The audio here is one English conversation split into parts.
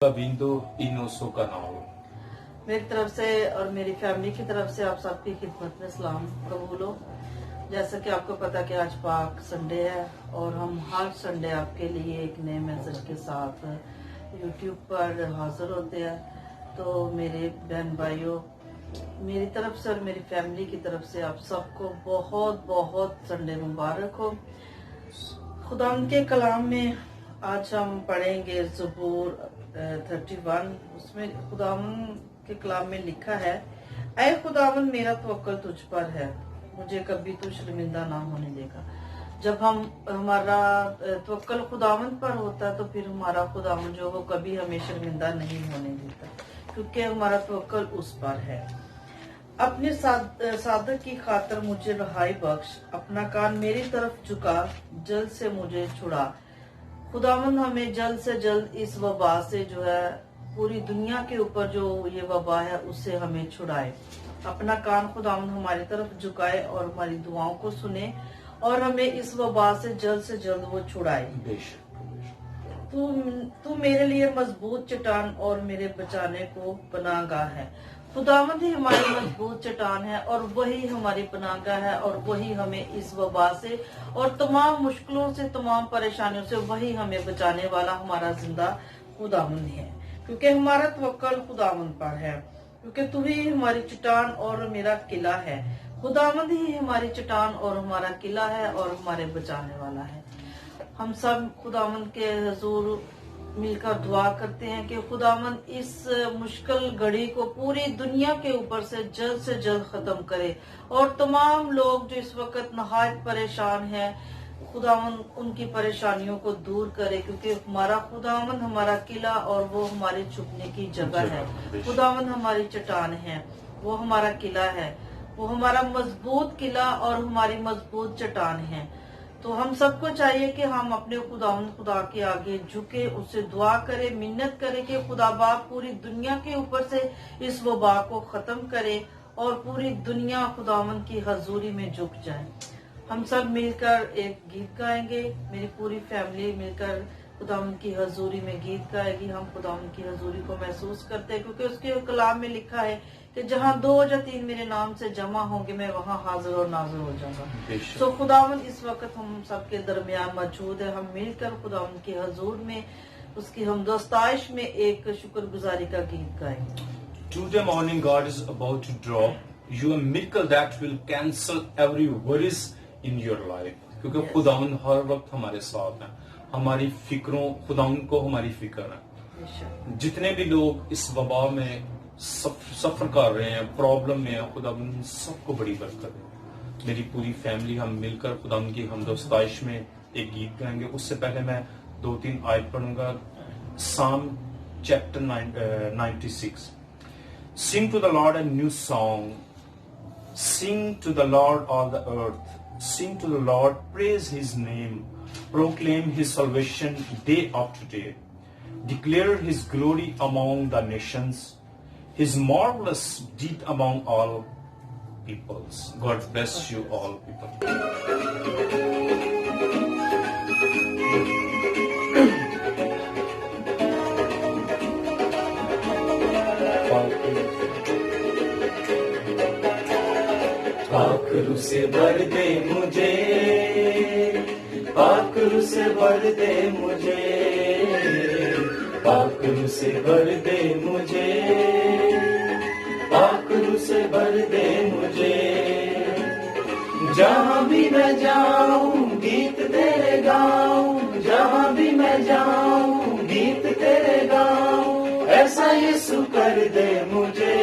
बिंदु इनोसो का नाम। मेरी तरफ से और मेरी फैमिली की तरफ से आप सबकी खिदमत में सलाम कबूलो। जैसा कि आपको पता कि आज पाक संडे है और हम हर संडे आपके लिए एक नए मैसेज के साथ यूट्यूब पर हाजिर होते हैं। तो मेरे बहन भाइयों, मेरी तरफ से और मेरी फैमिली की तरफ से आप सबको बहुत बहुत संडे मुबारक हो। खुदा के कलाम में आज हम पढ़ेंगे ज़बूर 31। उसमें खुदावन के कलाम में लिखा है, ऐ खुदावन मेरा तवक्कुल तुझ पर है, मुझे कभी तू शर्मिंदा ना होने देगा। जब हमारा तवक्कुल खुदावन पर होता है तो फिर हमारा खुदावन जो वो कभी हमें शर्मिंदा नहीं होने देता, क्योंकि हमारा तवक्कुल उस पर है। अपने सादक की खातर मुझे रहाई बख्श, अपना कान मेरी तरफ झुका, जल्द से मुझे छुड़ा। खुदावंद हमें जल्द से जल्द इस वबा से जो है, पूरी दुनिया के ऊपर जो ये वबा है उससे हमें छुड़ाए। अपना कान खुदावंद हमारी तरफ झुकाए और हमारी दुआओं को सुने और हमें इस वबा से जल्द वो छुड़ाए। तू मेरे लिए मजबूत चट्टान और मेरे बचाने को पनाहगाह है। खुदावंद ही हमारी मजबूत चट्टान है और वही हमारी पनाहगाह है और वही हमें इस वबा से और तमाम मुश्किलों से, तमाम परेशानियों से वही हमें बचाने वाला हमारा जिंदा खुदावंद है, क्योंकि हमारा तवक्कुल खुदावंद पर है। क्योंकि तू ही हमारी चट्टान और मेरा किला है। खुदावंद ही हमारी चट्टान और हमारा किला है और हमारे बचाने वाला है। हम सब खुदावंद के हुजूर मिलकर दुआ करते हैं कि खुदावंद इस मुश्किल घड़ी को पूरी दुनिया के ऊपर से जल्द खत्म करे और तमाम लोग जो इस वक्त नहायत परेशान हैं, खुदावंद उनकी परेशानियों को दूर करे, क्योंकि हमारा खुदावंद हमारा किला और वो हमारे छुपने की जगह है। खुदावंद हमारी चट्टान है, वो हमारा किला है, वो हमारा मजबूत किला और हमारी मजबूत चट्टान है। तो हम सबको चाहिए कि हम अपने खुदा के आगे झुके, उससे दुआ करें, मिन्नत करें कि खुदा बाप पूरी दुनिया के ऊपर से इस वबा को खत्म करे और पूरी दुनिया खुदावन की हजूरी में झुक जाए। हम सब मिलकर एक गीत गाएंगे, मेरी पूरी फैमिली मिलकर खुदावन की हजूरी में गीत गाएगी। हम खुदावन की हजूरी को महसूस करते हैं, क्योंकि उसके कलाम में लिखा है कि जहाँ 2 या 3 मेरे नाम से जमा होंगे, मैं वहाँ हाजिर और नाजिर हो जाऊंगा। तो खुदावन इस वक्त हम सबके दरमियान मौजूद है। हम मिलकर खुदावन की हजूर में उसकी हमदोस्ताइश में एक शुक्रगुजारी का गीत गाएंगे। Today morning God is about to drop you a miracle that will cancel every worries in your life, क्योंकि खुदावन हर वक्त हमारे साथ है। हमारी फिक्रों, खुदावन को हमारी फिक्र है। जितने भी लोग इस वबा में सफर कर रहे हैं, प्रॉब्लम में है, खुदावन सबको बड़ी बरकत है। मेरी पूरी फैमिली हम मिलकर खुदावन की हमदोस्ताइश में एक गीत गाएंगे। उससे पहले मैं 2-3 आयत पढ़ूंगा। साम chapter 96। Sing to the Lord a new song. Sing to the Lord all the earth. Sing to the Lord, praise His name. Proclaim His salvation day after day. Declare His glory among the nations, His marvelous deed among all peoples. God bless you all people. पाखरू से भर दे मुझे, पाखरू से भर दे मुझे, पाखरू से भर दे मुझे, पाखरू से भर दे मुझे। जहाँ भी मैं जाऊं गीत तेरे गाऊं, जहाँ भी मैं जाऊं गीत तेरे गाऊं। ऐसा यीशु कर दे मुझे,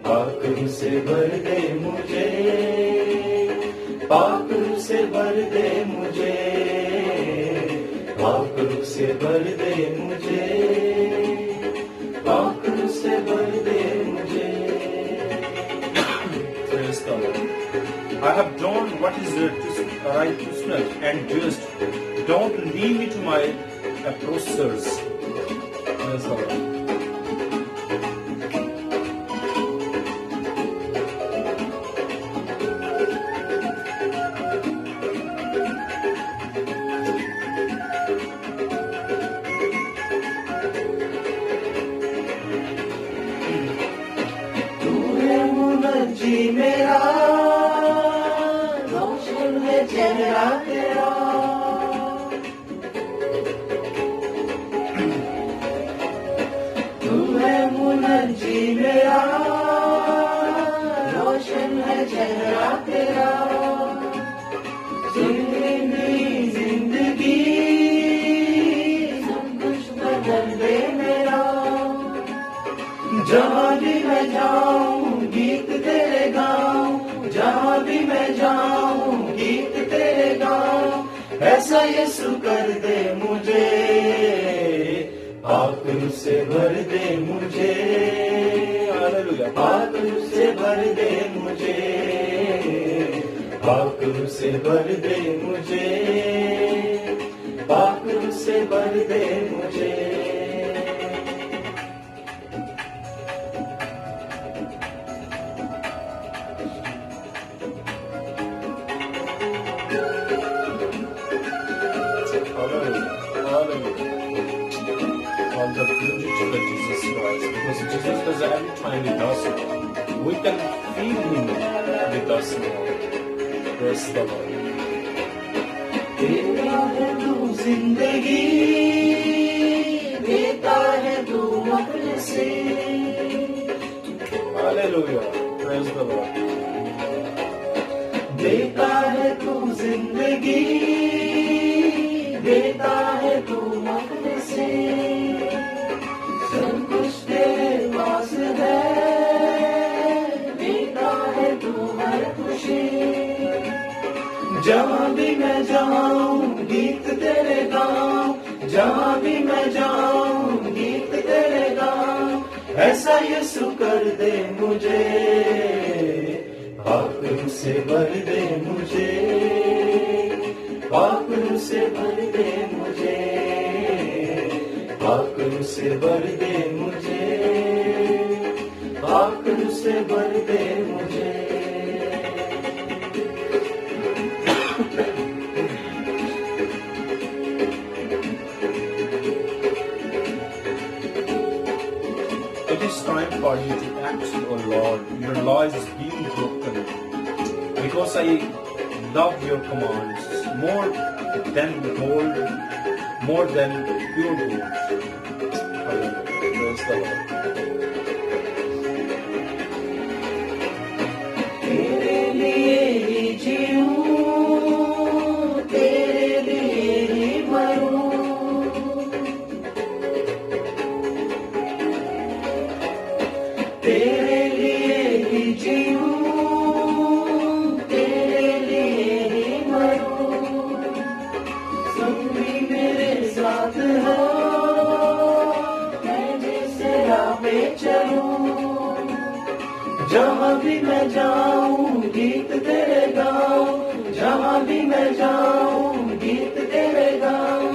पाखरू से भर दे मुझे, पाखरू से भर दे मुझे, पाखरू से भर दे मुझे, पाखरू से भर दे मुझे। Praise the Lord. I have done what is righteousness and just. Don't leave me to my oppressors. Praise the Lord. जी मेरा, रोशन है चेहरा तेरा। तू है मुनजी मेरा, रोशन है चेहरा तेरा। जिंदगी सब कुछ बदल दे मेरा। जहाँ भी मैं जाऊं गीत तेरे गाऊं, जहाँ भी मैं जाऊं गीत तेरे गाऊं। ऐसा यीशु कर दे मुझे, पाक रूह से भर दे मुझे, पाक रूह से भर दे मुझे, पाक रूह से भर दे मुझे, पाक रूह से भर दे मुझे। On the beauty of Jesus Christ, because Jesus does every time with us, we can feel Him with us now. Praise the Lord. देता है तू जिंदगी, देता है तू अपने से। Hallelujah. Praise the Lord. देता है तू जिंदगी, देता है तू अपने से। सब कुछ तेरे पास है, देता है तू हर खुशी। जहाँ भी मैं जाऊं गीत तेरे गाऊं, जहाँ भी मैं जाऊं गीत तेरे गाऊं। ऐसा यीशु कर दे मुझे, पाक रूह से भर दे मुझे, पाक रूह से भर दे मुझे, पाक रूह से भर दे मुझे, पाक रूह से भर दे मुझे। It is time for you to act, O Lord. Your law is being broken. Because I love your commands more than gold, more than pure gold. Hallelujah. Praise the Lord. तेरे लिए ही जीऊं, तेरे लिए ही मरूं। तेरे लिए ही जीऊं, तेरे लिए ही मरूं। सब भी मेरे साथ हो, मैं जिस राह पे चलूं। जहाँ भी मैं जाऊं गीत तेरे गाऊं, जहाँ भी मैं जाऊं गीत तेरे गाऊं।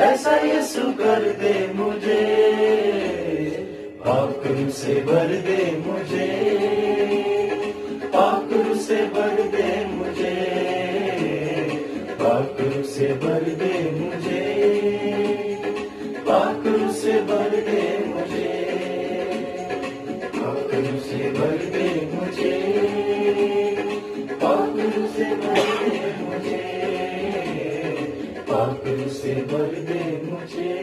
ऐसा यीशु कर दे मुझे, पाक रूह से भर दे मुझे, पाक रूह से भर दे मुझे, पाक रूह से भर दे मुझे, पाक रूह से भर दे मुझे, पाक रूह से भर दे मुझे, पाक रूह से भर दे मुझे, पाक रूह से भर दे मुझे,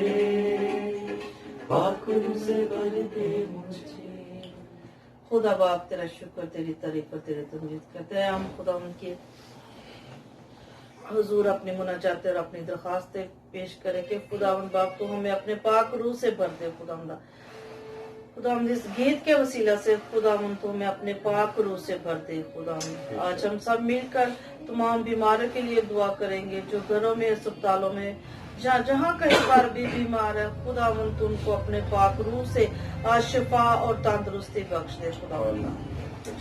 पाक रूह से भर दे मुझे। खुदा बाप तेरा शुक्र, तेरी तारीफ और तेरी तमजीद करते हैं। हम खुदा उनके हुजूर अपनी मुनाजातें और अपनी दरखास्तें पेश करें कि खुदावंद बाप तो हमें अपने पाक रूह से भर दे। खुदावंद इस गीत के वसीला से खुदावंद तो हमें अपने पाक रूह से भर दे। खुदावंद आज हम सब मिलकर तमाम बीमारों के लिए दुआ करेंगे, जो घरों में, अस्पतालों में, जहाँ कहीं पर भी बीमार है। खुदावंद उनको अपने पाक रूह से आज शिफा और तंदुरुस्ती बख्श दे। खुदावंद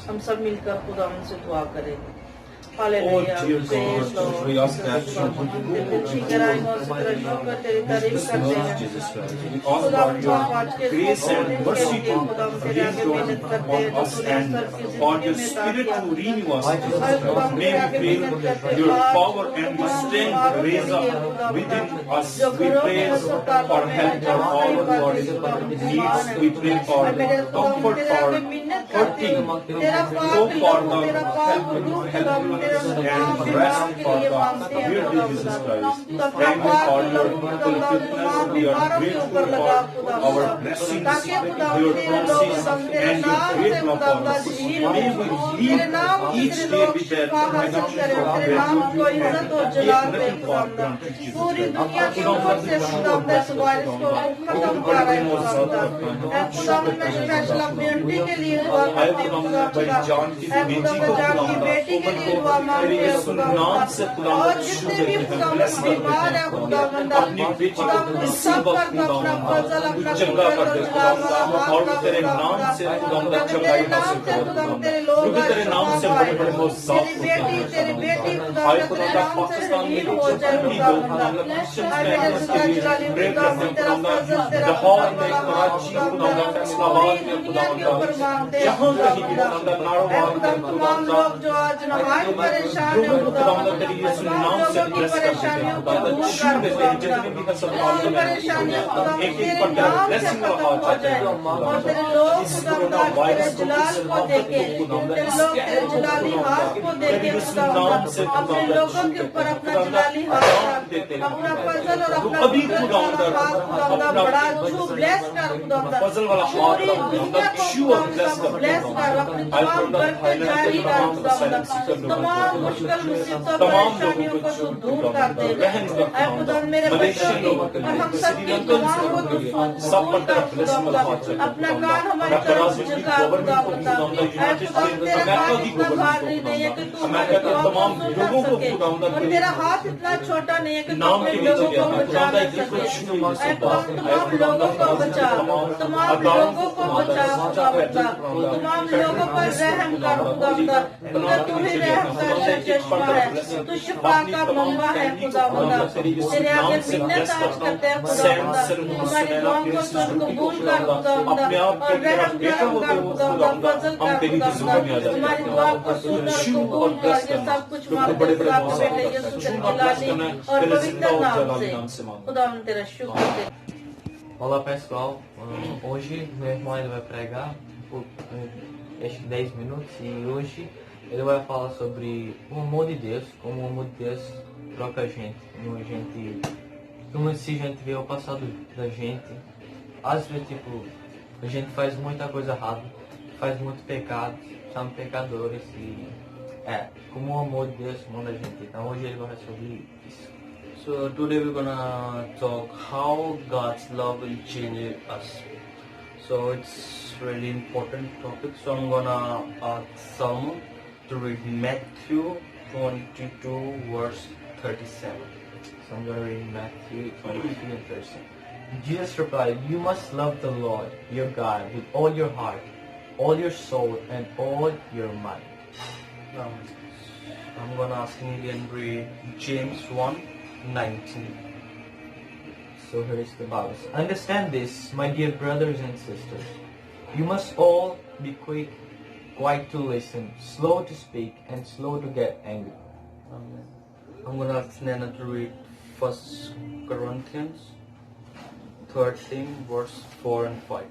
हम सब मिलकर खुदावंद से दुआ करेंगे। Hallelujah. dear Praise God, Lord. we ask that you would तेरी गहराई और तेरा शुक्र तेरी तारीफ करते Lord हैं Jesus Christ. We ask खुदा for हम आज your के grace and दिन mercy के लिए खुदा हम to तेरे आगे reign मेहनत करते हैं upon जो us तूने and सबकी for जिंदगी your में spirit दाखिल to renew us. और खुदा हम May तेरे आगे we मेहनत करते feel हैं your आज power जो and तमाम strength बीमारों के raise लिए up खुदा within खुदा us. जो We घरों pray में अस्पतालों for में help जहाँ for कहीं our पर body भी खुदा हम needs. बीमार हैं We pray for और मेरे खुदा हम comfort तेरे आगे for मिन्नत करते हैं hurting. तेरा So पाक for लहू तेरा the पाक help रूह खुदा हम help तेरे us तमाम and बीमारों rest के for लिए the मांगते हैं dear खुदा Jesus खुदा Christ. तो अपना Thank you पाक for your लहू खुदा खुदा तमाम we are बीमारों के ऊपर grateful लगा for खुदा our खुदा blessings, ताकि खुदा your तेरे लोग mercies खुदा तेरे and your नाम great से love खुदा for खुदा us. झील May हो we तेरे नाम live से each तेरे day लोग with that शिफा हासिल connection करें of तेरे नाम gratitude को and इज्जत और take जलाल दे nothing खुदा for granted, Jesus पूरी Christ. दुनिया के ऊपर से खुदा इस वायरस को खत्म कर रहे हैं खुदा ऐ खुदा मैं स्पेशल बेटी के लिए दुआ करती हूँ खुदा खुदा ऐ खुदा बचान की बेटी के लिए दुआ मांगते हैं खुदा और जितने भी खुदा बीमार है खुदा बंदा खुदा सब पर तो अपना फजल अपना चंगा कर दे खुदा और तेरे नाम से खुदा तेरे नाम से खुदा तेरे लोग तेरे नाम से बड़े बड़े मौजूद तेरी बेटी खुदा तेरे नाम से हील हो जाए खुदा बंदा ऐ मेरे खुदा जलाली खुदा तेरा फजल तेरा लाहौर में कराची खुदा फैसलाबाद में खुदा जहां कहीं भी खुदा नारोवाल में तमाम लोग जो आज नहायत परेशान है खुदा तेरी इस तमाम नाम से लोगों की ब्लेस कर परेशानियों को खुदा दूर छू कर दे खुदा तेरी जितनी भी अस्पताल तमाम में परेशानियां खुदा एक तेरे एक पर नाम से ब्लेसिंग खत्म रहा हो जाए और तेरे लोग खुदा तेरे जलाल को देखे तेरे लोग तेरे जलाली हाथ को देखे खुदा अपने लोगों के ऊपर अपना जलाली हाथ अपना फजल और अपना कुदरत वाला हाथ खुदा बड़ा छू ब्लेस कर खुदा फजल वाला पूरी दुनिया को खुदा ब्लेस कर अपनी तमाम बरकत जारी कर खुदा तमाम मुश्किल मुसीबतों परेशानियों को तू दूर कर दे ऐ खुदा मेरे बच्चों की और हम सबकी दुआओं को तू कबूल कर खुदा अपना कान हमारी तरफ झुका खुदा ऐ खुदा तेरा कान इतना भारी नहीं है कि तू हमारे दुआओं को सुन ना सके और तेरा हाथ इतना छोटा नहीं है कि तू अपने लोगों को बचा ना सके ऐ खुदा तमाम लोगों को बचा तमाम लोगों को बचा खुदा तमाम लोगों पर रहम कर खुदा तू ही रहम का चश्मा है तू शिफा का मंबा है खुदा तेरे आगे मिन्नत आज करते हैं खुदा हमारी दुआओं को सुन कबूल कर खुदा और रहम कर खुदा फजल कर खुदा हमारी दुआ को सुन और कबूल कर ये सब कुछ मांगते हैं आपके बेटे यीशु के जलाली और पवित्र नाम से खुदा हम तेरा शुक्र दे Olá pessoal, hoje meu irmão ele vai pregar por acho que 10 minutos e hoje ele vai falar sobre o amor de Deus, como o amor de Deus troca a gente, como se a gente vê o passado da gente, às vezes tipo, a gente faz muita coisa errada, faz muito pecado, somos pecadores e como o amor de Deus manda a gente, então hoje ele vai falar sobre isso. So today we're gonna talk how God's love will change us. So it's really important topic. So I'm gonna ask Salma to read Matthew 22 verse 37. So I'm going to read Matthew 22 and 37. Jesus replied, "You must love the Lord your God with all your heart, all your soul, and all your mind." Now I'm gonna ask him again read James 1:19. So here is the Bible. Understand this, my dear brothers and sisters. You must all be quiet to listen, slow to speak, and slow to get angry. I'm gonna ask Nana to read 1 Corinthians 13 verse 4 and 5.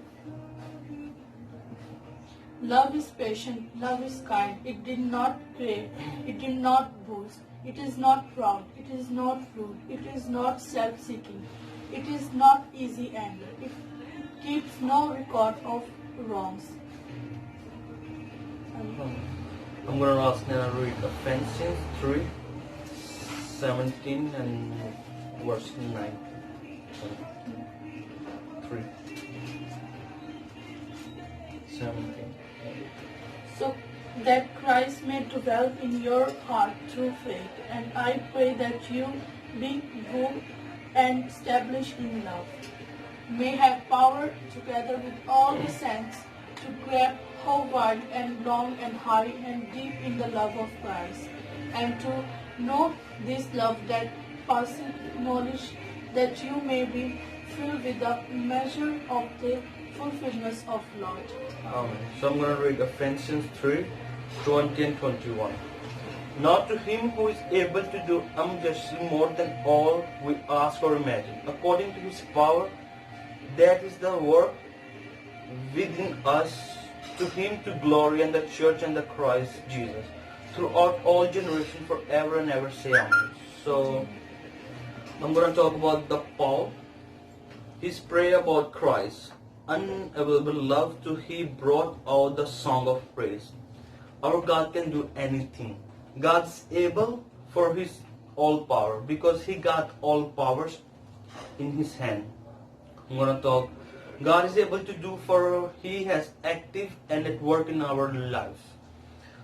Love is patient, love is kind, it did not crave, it did not boast, it is not proud, it is not rude, it is not self-seeking, it is not easy anger, it keeps no record of wrongs. I'm going to ask Nana to read Ephesians 3:17 and verse 9. 3:17. So that Christ may dwell in your heart through faith, and I pray that you, being good and established in love, may have power together with all the saints to grasp how wide and long and high and deep in the love of Christ, and to know this love that passeth knowledge, that you may be filled with the measure of the fulfillment of Lord. Amen. So I'm going to read Ephesians 3, 20 and 21. Now to him who is able to do unjustly more than all we ask or imagine, according to his power, that is the work within us, to him to glory and the church and the Christ Jesus, throughout all generations, forever and ever. Say amen. So I'm going to talk about the Paul. His prayer about Christ, unavailable love to he brought out the song of praise. Our God can do anything. God's able for his all power, because he got all powers in his hand. I'm going to talk. God is able to do for he has active and at work in our lives.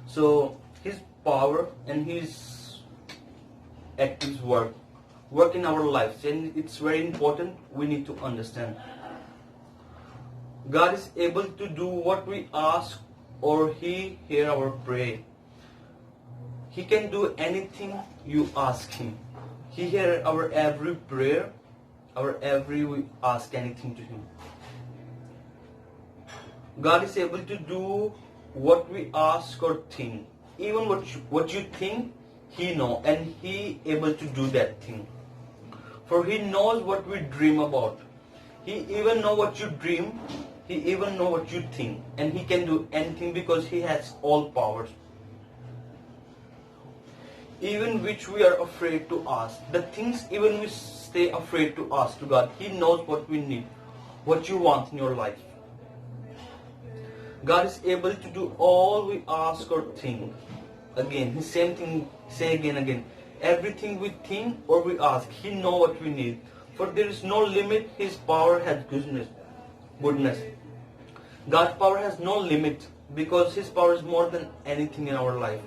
So his power and his active work in our lives, and it's very important. We need to understand. God is able to do what we ask, or he hear our prayer. He can do anything you ask him. He hear our every prayer, we ask anything to him. God is able to do what we ask or think. Even what you think, he know, and he able to do that thing. For he knows what we dream about. He even know what you dream. He even know what you think, and he can do anything because he has all powers. Even which we are afraid to ask, the things even we stay afraid to ask to God, he knows what we need, what you want in your life. God is able to do all we ask or think. Again, the same thing, say again. Everything we think or we ask, he know what we need. For there is no limit, his power has goodness. God's power has no limit, because his power is more than anything in our life.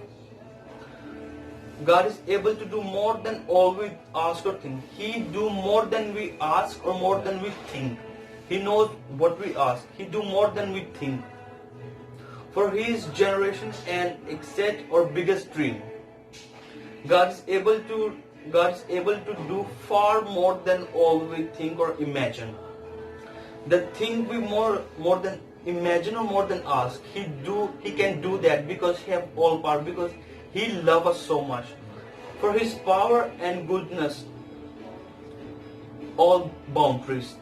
God is able to do more than all we ask or think. He do more than we ask or more than we think. He knows what we ask. He do more than we think. For his generation and exact or biggest dream. God is able to do far more than all we think or imagine. The thing we more than imagine or more than ask, he can do that because he have all power, because he loves us so much. For his power and goodness, all boundaries.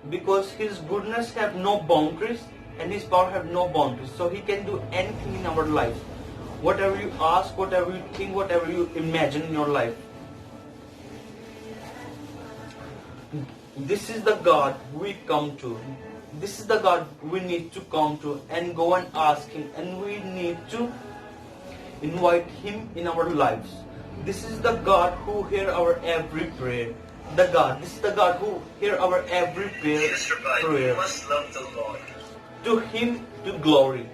Because his goodness have no boundaries and his power have no boundaries. So he can do anything in our life. Whatever you ask, whatever you think, whatever you imagine in your life. This is the God we come to. This is the God we need to come to and go and ask him, and we need to invite him in our lives. This is the God who hear our every prayer. This is the God who hear our every prayer. You must love the Lord. To him to glory.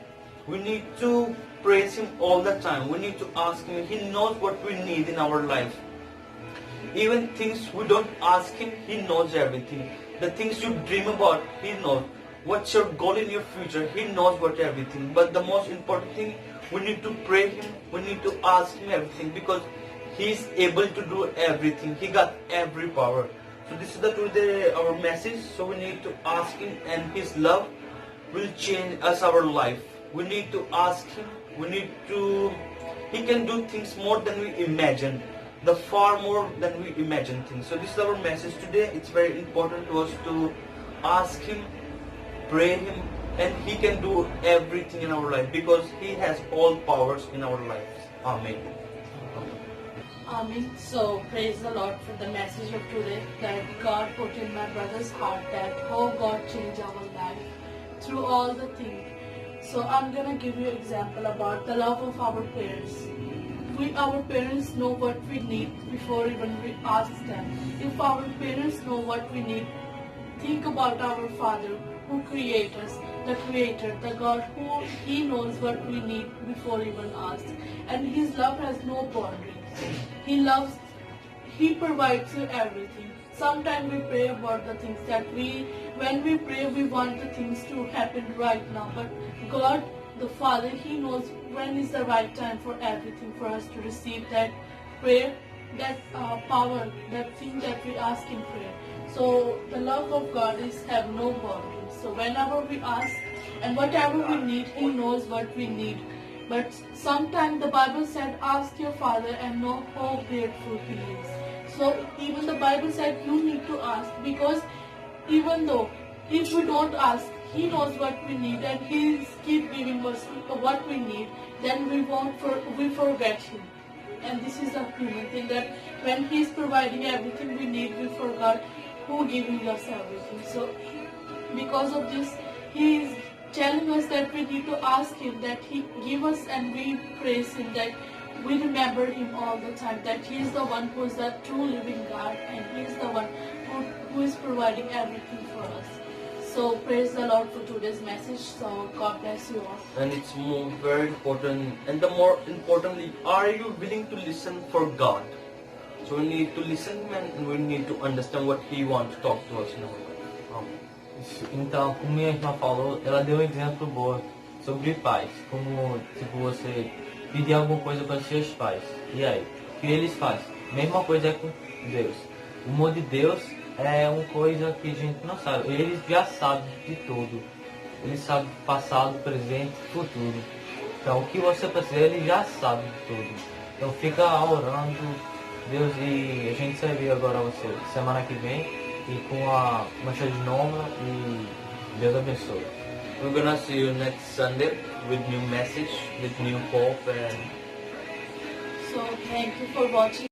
We need to praise him all the time. We need to ask him. He knows what we need in our life. Even things we don't ask him, he knows everything. The things you dream about, he knows. What's your goal in your future, he knows what everything. But the most important thing, we need to pray him, we need to ask him everything, because he is able to do everything. He got every power. So this is our message. So we need to ask him, and his love will change us, our life. We need to ask him. He can do things more than we imagine. The far more than we imagine things. So this is our message today. It's very important to us to ask him, pray him, and he can do everything in our life because he has all powers in our lives. Amen. Amen. So praise the Lord for the message of today that God put in my brother's heart, that how God changed our life through all the things. So I'm gonna give you an example about the love of our parents. Our parents know what we need before even we ask them. If our parents know what we need, think about our Father who created us, the Creator, the God who He knows what we need before even ask. And His love has no boundaries. He provides you everything. Sometimes we pray about the things that when we pray, we want the things to happen right now. But God the Father, He knows when is the right time for everything, for us to receive that prayer, that power, that thing that we ask in prayer. So the love of God is have no boundaries. So whenever we ask and whatever we need, He knows what we need. But sometimes the Bible said, ask your Father and know how grateful He is. So even the Bible said you need to ask, because even though if we don't ask, He knows what we need and He'll keep giving us what we need, then we forget Him. And this is a human thing, that when He is providing everything we need, we forgot who giving us everything. So because of this, He is telling us that we need to ask Him, that He give us, and we praise Him, that we remember Him all the time, that He is the one who is the true living God, and He is the one who is providing everything for us. So praise the Lord for today's message. So God bless you all. And it's very important, and the more importantly, are you willing to listen for God? So we need to listen, and we need to understand what He wants to talk to us in our life. Então, como minha irmã falou, ela deu um exemplo bom sobre pais. Como, tipo, você pedir alguma coisa para seus pais. E aí, o que eles fazem? Mesma coisa é com Deus. O amor de Deus é uma coisa que a gente não sabe. Eles já sabem de tudo. Eles sabem passado, presente, futuro. Então, o que você precisa, ele já sabe de tudo. Então, fica orando, Deus, e a gente se vê agora você semana que vem. E com uma mensagem nova, e Deus abençoe. We're gonna see you next Sunday with new message, with new hope, and So thank you for watching